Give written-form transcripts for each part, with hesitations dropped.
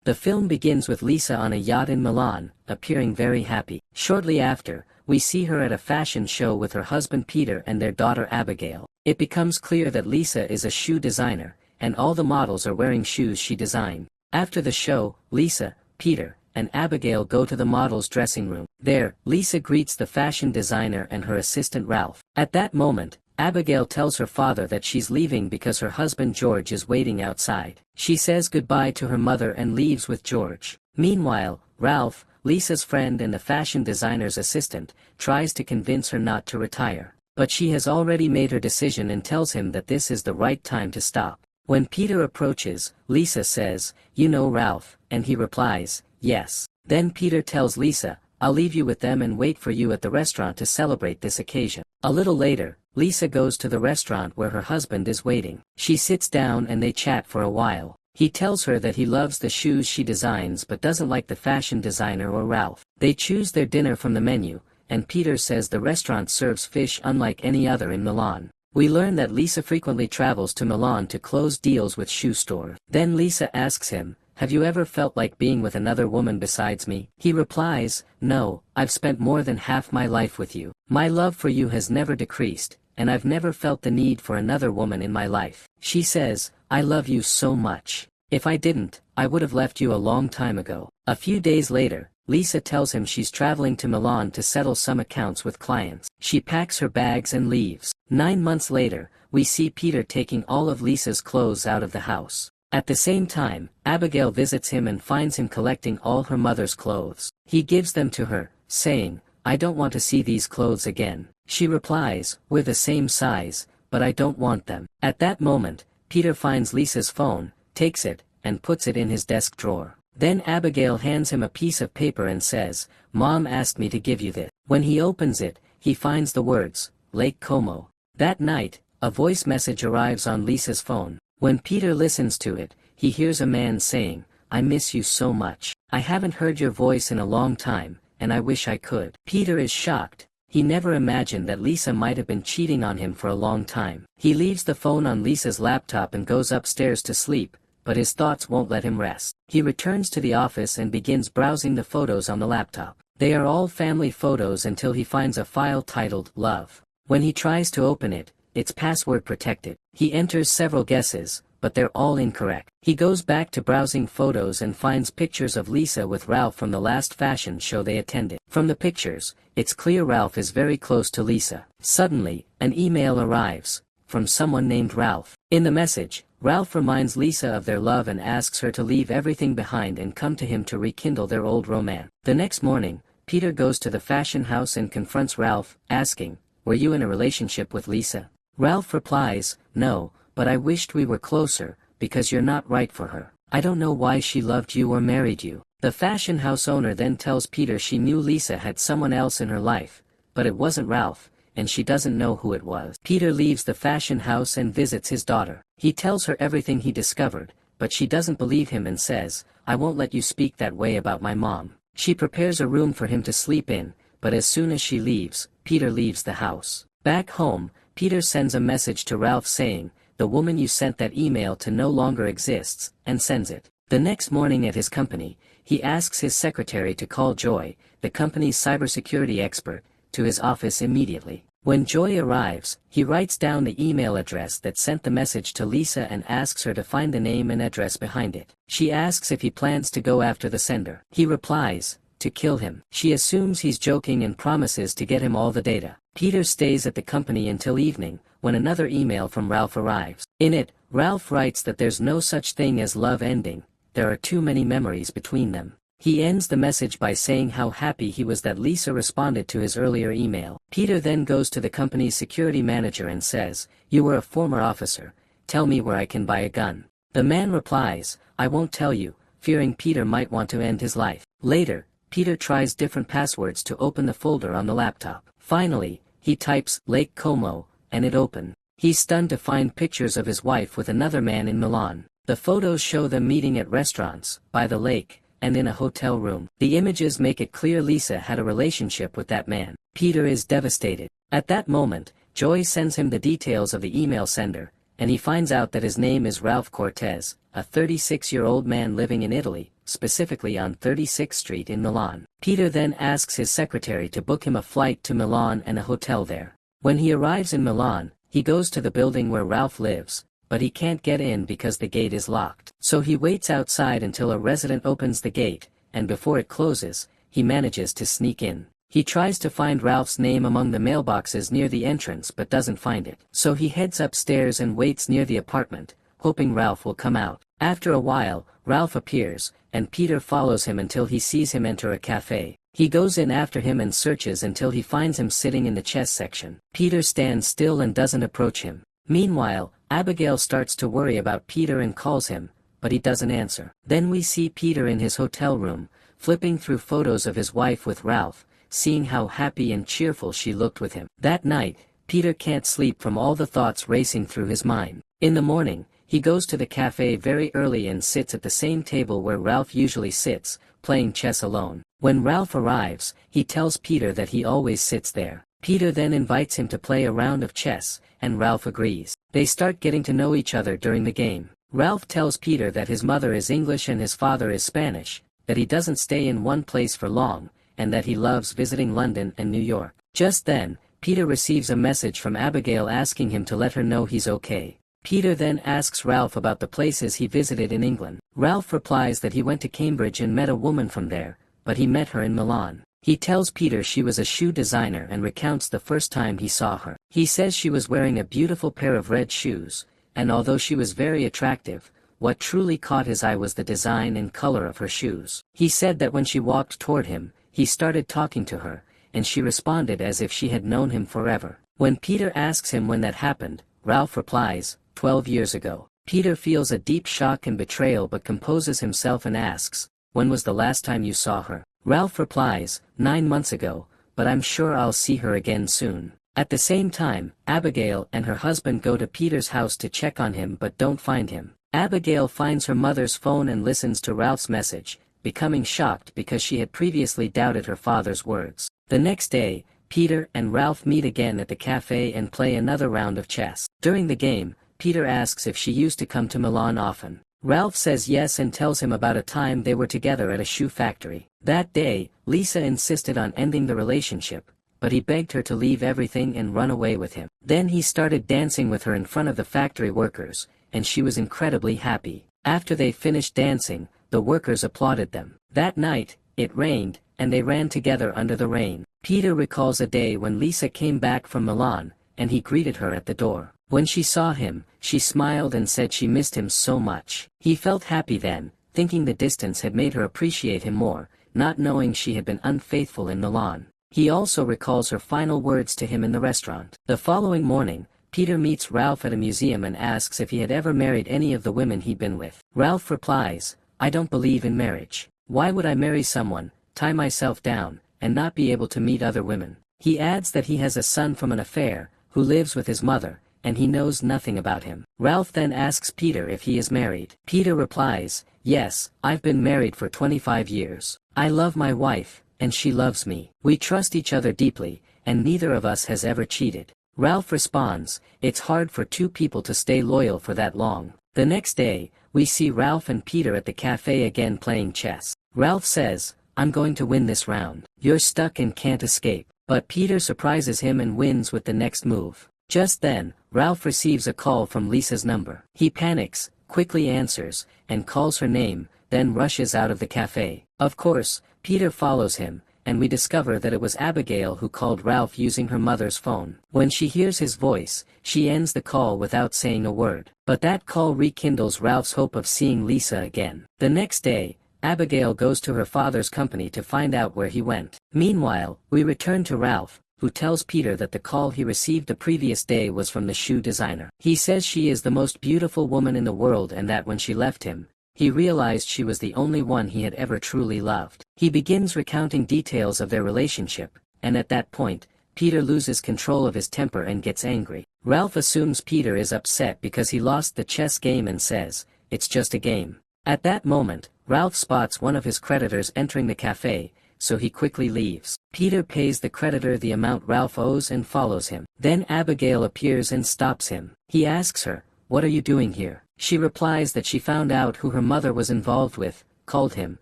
The film begins with Lisa on a yacht in Milan, appearing very happy. Shortly after, we see her at a fashion show with her husband Peter and their daughter Abigail. It becomes clear that Lisa is a shoe designer, and all the models are wearing shoes she designed. After the show, Lisa, Peter, and Abigail go to the model's dressing room. There, Lisa greets the fashion designer and her assistant Ralph. At that moment, Abigail tells her father that she's leaving because her husband George is waiting outside. She says goodbye to her mother and leaves with George. Meanwhile, Ralph, Lisa's friend and the fashion designer's assistant, tries to convince her not to retire. But she has already made her decision and tells him that this is the right time to stop. When Peter approaches, Lisa says, "You know Ralph," and he replies, "Yes." Then Peter tells Lisa, "I'll leave you with them and wait for you at the restaurant to celebrate this occasion." A little later, Lisa goes to the restaurant where her husband is waiting. She sits down and they chat for a while. He tells her that he loves the shoes she designs but doesn't like the fashion designer or Ralph. They choose their dinner from the menu, and Peter says the restaurant serves fish unlike any other in Milan. We learn that Lisa frequently travels to Milan to close deals with shoe stores. Then Lisa asks him, "Have you ever felt like being with another woman besides me?" He replies, "No, I've spent more than half my life with you. My love for you has never decreased, and I've never felt the need for another woman in my life." She says, "I love you so much. If I didn't, I would have left you a long time ago." A few days later, Lisa tells him she's traveling to Milan to settle some accounts with clients. She packs her bags and leaves. 9 months later, we see Peter taking all of Lisa's clothes out of the house. At the same time, Abigail visits him and finds him collecting all her mother's clothes. He gives them to her, saying, "I don't want to see these clothes again." She replies, "We're the same size, but I don't want them." At that moment, Peter finds Lisa's phone, takes it, and puts it in his desk drawer. Then Abigail hands him a piece of paper and says, "Mom asked me to give you this." When he opens it, he finds the words, Lake Como. That night, a voice message arrives on Lisa's phone. When Peter listens to it, he hears a man saying, "I miss you so much. I haven't heard your voice in a long time, and I wish I could." Peter is shocked. He never imagined that Lisa might have been cheating on him for a long time. He leaves the phone on Lisa's laptop and goes upstairs to sleep, but his thoughts won't let him rest. He returns to the office and begins browsing the photos on the laptop. They are all family photos until he finds a file titled Love. When he tries to open it, it's password protected. He enters several guesses, but they're all incorrect. He goes back to browsing photos and finds pictures of Lisa with Ralph from the last fashion show they attended. From the pictures, it's clear Ralph is very close to Lisa. Suddenly, an email arrives, from someone named Ralph. In the message, Ralph reminds Lisa of their love and asks her to leave everything behind and come to him to rekindle their old romance. The next morning, Peter goes to the fashion house and confronts Ralph, asking, "Were you in a relationship with Lisa?" Ralph replies, "No, but I wished we were closer, because you're not right for her. I don't know why she loved you or married you." The fashion house owner then tells Peter she knew Lisa had someone else in her life, but it wasn't Ralph, and she doesn't know who it was. Peter leaves the fashion house and visits his daughter. He tells her everything he discovered, but she doesn't believe him and says, "I won't let you speak that way about my mom." She prepares a room for him to sleep in, but as soon as she leaves, Peter leaves the house. Back home, Peter sends a message to Ralph saying, "The woman you sent that email to no longer exists," and sends it. The next morning at his company, he asks his secretary to call Joy, the company's cybersecurity expert, to his office immediately. When Joy arrives, he writes down the email address that sent the message to Lisa and asks her to find the name and address behind it. She asks if he plans to go after the sender. He replies, "To kill him." She assumes he's joking and promises to get him all the data. Peter stays at the company until evening, when another email from Ralph arrives. In it, Ralph writes that there's no such thing as love ending, there are too many memories between them. He ends the message by saying how happy he was that Lisa responded to his earlier email. Peter then goes to the company's security manager and says, "You were a former officer, tell me where I can buy a gun." The man replies, "I won't tell you," fearing Peter might want to end his life. Later, Peter tries different passwords to open the folder on the laptop. Finally, he types Lake Como, and it opened. He's stunned to find pictures of his wife with another man in Milan. The photos show them meeting at restaurants, by the lake, and in a hotel room. The images make it clear Lisa had a relationship with that man. Peter is devastated. At that moment, Joy sends him the details of the email sender, and he finds out that his name is Ralph Cortez, a 36-year-old man living in Italy, specifically on 36th Street in Milan. Peter then asks his secretary to book him a flight to Milan and a hotel there. When he arrives in Milan, he goes to the building where Ralph lives, but he can't get in because the gate is locked. So he waits outside until a resident opens the gate, and before it closes, he manages to sneak in. He tries to find Ralph's name among the mailboxes near the entrance but doesn't find it. So he heads upstairs and waits near the apartment, hoping Ralph will come out. After a while, Ralph appears, and Peter follows him until he sees him enter a cafe. He goes in after him and searches until he finds him sitting in the chess section. Peter stands still and doesn't approach him. Meanwhile, Abigail starts to worry about Peter and calls him, but he doesn't answer. Then we see Peter in his hotel room, flipping through photos of his wife with Ralph, seeing how happy and cheerful she looked with him. That night, Peter can't sleep from all the thoughts racing through his mind. In the morning, he goes to the cafe very early and sits at the same table where Ralph usually sits, playing chess alone. When Ralph arrives, he tells Peter that he always sits there. Peter then invites him to play a round of chess, and Ralph agrees. They start getting to know each other during the game. Ralph tells Peter that his mother is English and his father is Spanish, that he doesn't stay in one place for long, and that he loves visiting London and New York. Just then, Peter receives a message from Abigail asking him to let her know he's okay. Peter then asks Ralph about the places he visited in England. Ralph replies that he went to Cambridge and met a woman from there, but he met her in Milan. He tells Peter she was a shoe designer and recounts the first time he saw her. He says she was wearing a beautiful pair of red shoes, and although she was very attractive, what truly caught his eye was the design and color of her shoes. He said that when she walked toward him, he started talking to her, and she responded as if she had known him forever. When Peter asks him when that happened, Ralph replies, 12 years ago. Peter feels a deep shock and betrayal but composes himself and asks, when was the last time you saw her? Ralph replies, 9 months ago, but I'm sure I'll see her again soon. At the same time, Abigail and her husband go to Peter's house to check on him but don't find him. Abigail finds her mother's phone and listens to Ralph's message, becoming shocked because she had previously doubted her father's words. The next day, Peter and Ralph meet again at the cafe and play another round of chess. During the game, Peter asks if she used to come to Milan often. Ralph says yes and tells him about a time they were together at a shoe factory. That day, Lisa insisted on ending the relationship, but he begged her to leave everything and run away with him. Then he started dancing with her in front of the factory workers, and she was incredibly happy. After they finished dancing, the workers applauded them. That night, it rained, and they ran together under the rain. Peter recalls a day when Lisa came back from Milan, and he greeted her at the door. When she saw him, she smiled and said she missed him so much. He felt happy then, thinking the distance had made her appreciate him more, not knowing she had been unfaithful in Milan. He also recalls her final words to him in the restaurant. The following morning, Peter meets Ralph at a museum and asks if he had ever married any of the women he'd been with. Ralph replies, I don't believe in marriage. Why would I marry someone, tie myself down, and not be able to meet other women? He adds that he has a son from an affair, who lives with his mother, and he knows nothing about him. Ralph then asks Peter if he is married. Peter replies, yes, I've been married for 25 years. I love my wife, and she loves me. We trust each other deeply, and neither of us has ever cheated. Ralph responds, it's hard for two people to stay loyal for that long. The next day, we see Ralph and Peter at the cafe again playing chess. Ralph says, I'm going to win this round. You're stuck and can't escape. But Peter surprises him and wins with the next move. Just then, Ralph receives a call from Lisa's number. He panics, quickly answers, and calls her name, then rushes out of the cafe. Of course, Peter follows him, and we discover that it was Abigail who called Ralph using her mother's phone. When she hears his voice, she ends the call without saying a word. But that call rekindles Ralph's hope of seeing Lisa again. The next day, Abigail goes to her father's company to find out where he went. Meanwhile, we return to Ralph, who tells Peter that the call he received the previous day was from the shoe designer. He says she is the most beautiful woman in the world and that when she left him, he realized she was the only one he had ever truly loved. He begins recounting details of their relationship, and at that point, Peter loses control of his temper and gets angry. Ralph assumes Peter is upset because he lost the chess game and says, it's just a game. At that moment, Ralph spots one of his creditors entering the cafe, so he quickly leaves. Peter pays the creditor the amount Ralph owes and follows him. Then Abigail appears and stops him. He asks her, what are you doing here? She replies that she found out who her mother was involved with, called him,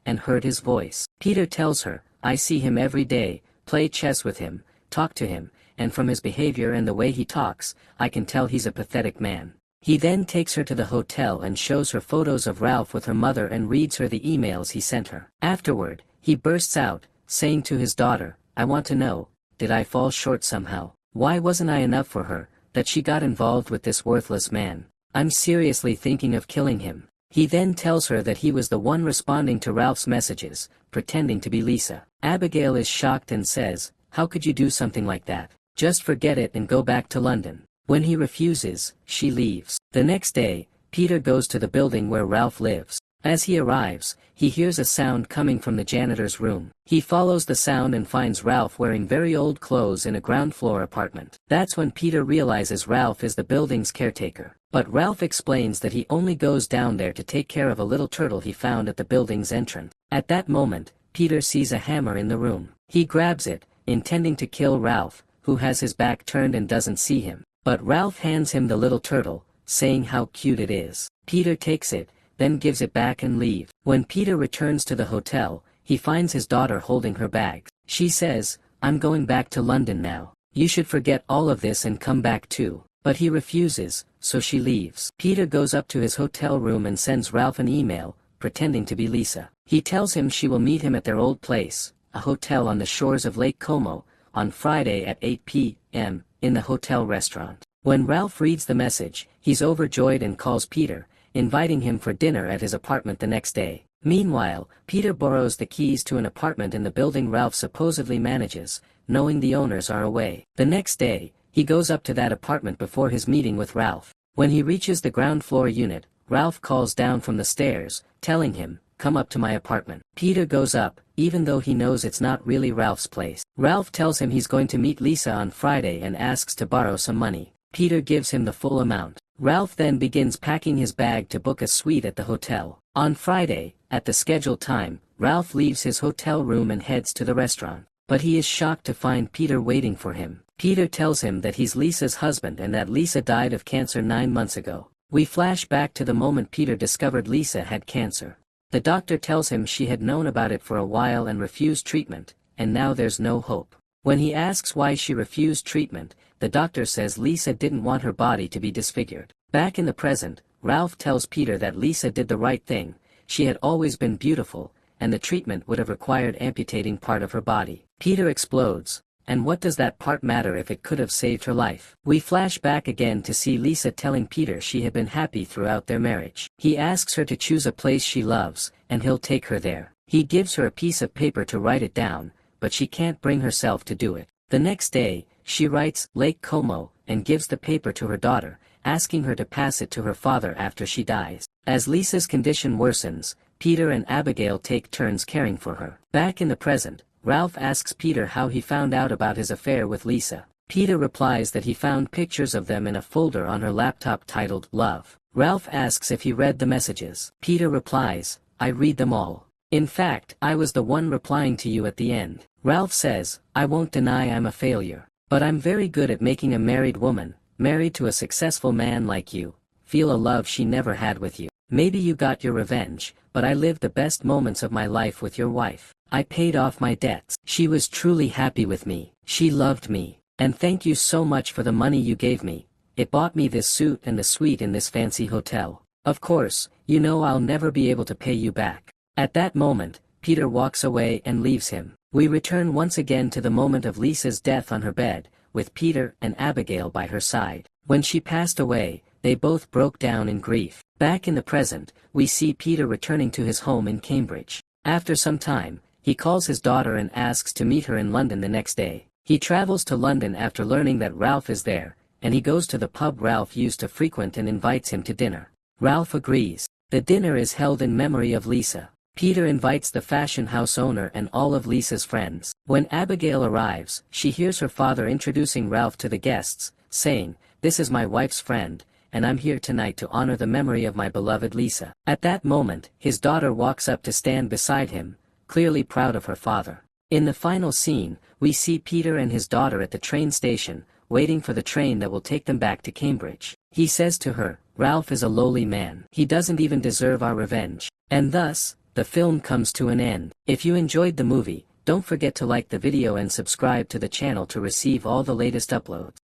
and heard his voice. Peter tells her, I see him every day, play chess with him, talk to him, and from his behavior and the way he talks, I can tell he's a pathetic man. He then takes her to the hotel and shows her photos of Ralph with her mother and reads her the emails he sent her. Afterward, he bursts out, saying to his daughter, I want to know, did I fall short somehow? Why wasn't I enough for her, that she got involved with this worthless man? I'm seriously thinking of killing him. He then tells her that he was the one responding to Ralph's messages, pretending to be Lisa. Abigail is shocked and says, how could you do something like that? Just forget it and go back to London. When he refuses, she leaves. The next day, Peter goes to the building where Ralph lives. As he arrives, he hears a sound coming from the janitor's room. He follows the sound and finds Ralph wearing very old clothes in a ground floor apartment. That's when Peter realizes Ralph is the building's caretaker. But Ralph explains that he only goes down there to take care of a little turtle he found at the building's entrance. At that moment, Peter sees a hammer in the room. He grabs it, intending to kill Ralph, who has his back turned and doesn't see him. But Ralph hands him the little turtle, saying how cute it is. Peter takes it, then gives it back and leaves. When Peter returns to the hotel, he finds his daughter holding her bags. She says, I'm going back to London now. You should forget all of this and come back too. But he refuses, so she leaves. Peter goes up to his hotel room and sends Ralph an email, pretending to be Lisa. He tells him she will meet him at their old place, a hotel on the shores of Lake Como, on Friday at 8 p.m., in the hotel restaurant. When Ralph reads the message, he's overjoyed and calls Peter, inviting him for dinner at his apartment the next day. Meanwhile, Peter borrows the keys to an apartment in the building Ralph supposedly manages, knowing the owners are away. The next day, he goes up to that apartment before his meeting with Ralph. When he reaches the ground floor unit, Ralph calls down from the stairs, telling him, come up to my apartment. Peter goes up, even though he knows it's not really Ralph's place. Ralph tells him he's going to meet Lisa on Friday and asks to borrow some money. Peter gives him the full amount. Ralph then begins packing his bag to book a suite at the hotel. On Friday, at the scheduled time, Ralph leaves his hotel room and heads to the restaurant. But he is shocked to find Peter waiting for him. Peter tells him that he's Lisa's husband and that Lisa died of cancer 9 months ago. We flash back to the moment Peter discovered Lisa had cancer. The doctor tells him she had known about it for a while and refused treatment, and now there's no hope. When he asks why she refused treatment, the doctor says Lisa didn't want her body to be disfigured. Back in the present, Ralph tells Peter that Lisa did the right thing, she had always been beautiful, and the treatment would have required amputating part of her body. Peter explodes, and what does that part matter if it could have saved her life? We flash back again to see Lisa telling Peter she had been happy throughout their marriage. He asks her to choose a place she loves, and he'll take her there. He gives her a piece of paper to write it down, but she can't bring herself to do it. The next day, she writes Lake Como, and gives the paper to her daughter, asking her to pass it to her father after she dies. As Lisa's condition worsens, Peter and Abigail take turns caring for her. Back in the present, Ralph asks Peter how he found out about his affair with Lisa. Peter replies that he found pictures of them in a folder on her laptop titled Love. Ralph asks if he read the messages. Peter replies, I read them all. In fact, I was the one replying to you at the end. Ralph says, I won't deny I'm a failure. But I'm very good at making a married woman, married to a successful man like you, feel a love she never had with you. Maybe you got your revenge, but I lived the best moments of my life with your wife. I paid off my debts. She was truly happy with me. She loved me. And thank you so much for the money you gave me. It bought me this suit and the suite in this fancy hotel. Of course, you know I'll never be able to pay you back. At that moment, Peter walks away and leaves him. We return once again to the moment of Lisa's death on her bed, with Peter and Abigail by her side. When she passed away, they both broke down in grief. Back in the present, we see Peter returning to his home in Cambridge. After some time, he calls his daughter and asks to meet her in London the next day. He travels to London after learning that Ralph is there, and he goes to the pub Ralph used to frequent and invites him to dinner. Ralph agrees. The dinner is held in memory of Lisa. Peter invites the fashion house owner and all of Lisa's friends. When Abigail arrives, she hears her father introducing Ralph to the guests, saying, "This is my wife's friend, and I'm here tonight to honor the memory of my beloved Lisa." At that moment, his daughter walks up to stand beside him, clearly proud of her father. In the final scene, we see Peter and his daughter at the train station, waiting for the train that will take them back to Cambridge. He says to her, "Ralph is a lowly man. He doesn't even deserve our revenge." And thus, the film comes to an end. If you enjoyed the movie, don't forget to like the video and subscribe to the channel to receive all the latest uploads.